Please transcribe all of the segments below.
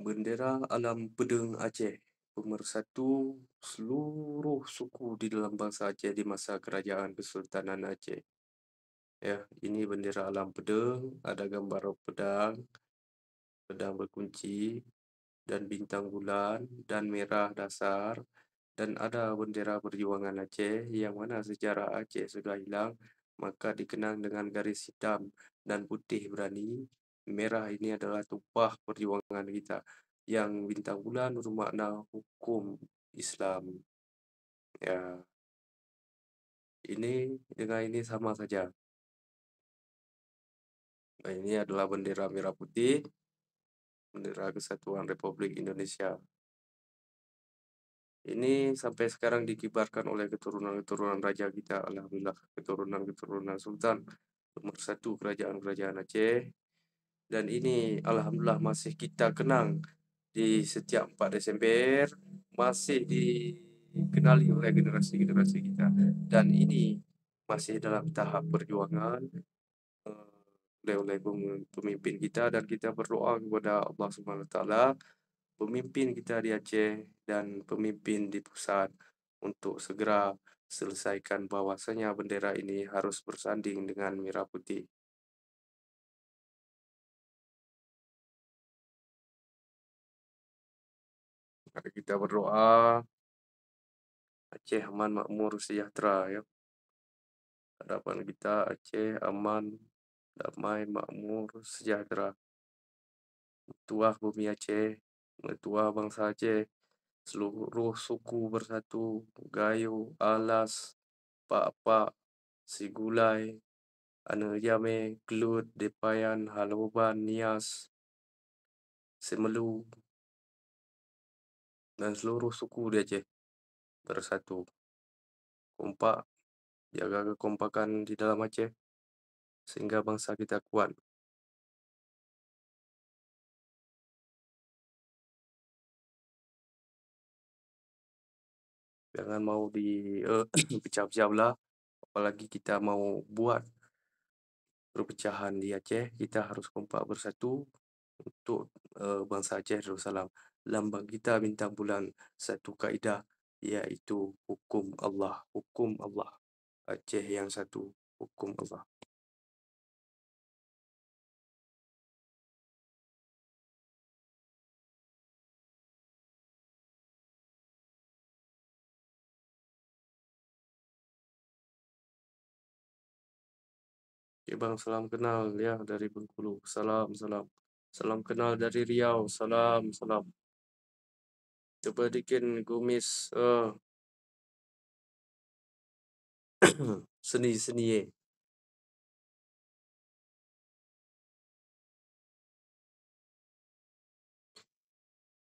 Bendera Alam Pedeng Aceh, pemersatu seluruh suku di dalam bangsa Aceh di masa Kerajaan Kesultanan Aceh. Ya, ini bendera Alam Pedeng, ada gambar pedang, pedang berkunci, dan bintang bulan, dan merah dasar, dan ada bendera perjuangan Aceh yang mana sejarah Aceh sudah hilang, maka dikenang dengan garis hitam dan putih berani. Merah ini adalah tumpah perjuangan kita. Yang bintang bulan bermakna hukum Islam. Ya, ini dengan ini sama saja. Nah, ini adalah bendera merah putih, bendera Kesatuan Republik Indonesia. Ini sampai sekarang dikibarkan oleh keturunan-keturunan raja kita, alhamdulillah, keturunan-keturunan sultan nomor satu kerajaan-kerajaan Aceh. Dan ini alhamdulillah masih kita kenang di setiap 4 Desember, masih dikenali oleh generasi-generasi kita. Dan ini masih dalam tahap perjuangan oleh pemimpin kita, dan kita berdoa kepada Allah Subhanahu Wa Taala, pemimpin kita di Aceh dan pemimpin di pusat, untuk segera selesaikan bahwasanya bendera ini harus bersanding dengan merah putih. Mari kita berdoa Aceh aman, makmur, sejahtera, ya. Harapan kita Aceh aman, damai, makmur, sejahtera. Tuah bumi Aceh, tuah bangsa Aceh, seluruh suku bersatu, Gayo, Alas, Pak-Pak, Sigulai, Ane Yame, Kelut, Depayan, Haloban, Nias, Semelu, dan seluruh suku di Aceh bersatu. Kompak, jaga kekompakan di dalam Aceh, sehingga bangsa kita kuat. Jangan mau pecah-pecah belah, apalagi kita mau buat perpecahan di Aceh, kita harus kompak bersatu untuk bangsa Aceh Darussalam. Lambang kita bintang bulan, satu kaedah, iaitu hukum Allah, hukum Allah. Aceh yang satu, hukum Allah. Oke bang, salam kenal ya dari Bengkulu. Salam, salam. Salam kenal dari Riau. Salam, salam. Coba bikin kumis seni-seni.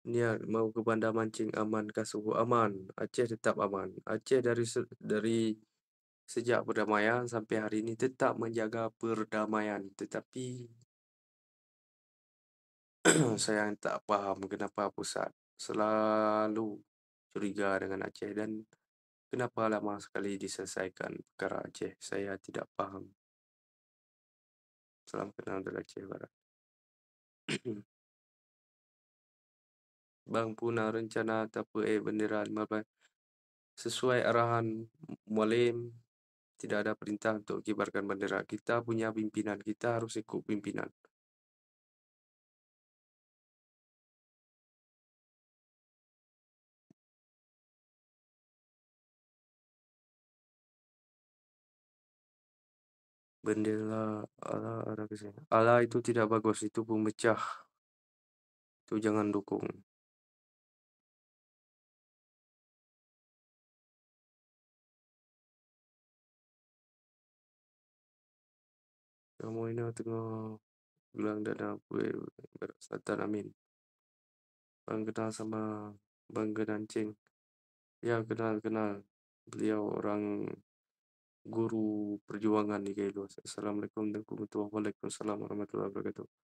Niat mau ke bandar mancing aman, Kasuhu aman. Aceh tetap aman. Aceh dari sejak perdamaian sampai hari ini tetap menjaga perdamaian. Tetapi saya tak paham kenapa pusat selalu curiga dengan Aceh, dan kenapa lama sekali diselesaikan perkara Aceh. Saya tidak paham. Salam kenal dari Aceh Barat. Bang Puna rencana tapu bendera 15 sesuai arahan Mualim. Tidak ada perintah untuk kibarkan bendera. Kita punya pimpinan, kita harus ikut pimpinan. Bendera Allah, Allah itu tidak bagus, itu pemecah. Itu jangan dukung. Kamu ini tengah gelang dana kue Selatan, amin. Bang kenal sama Bang Gedancing. Ya, kenal-kenal. Beliau orang guru perjuangan di Gayo. Assalamualaikum warahmatullahi wabarakatuh.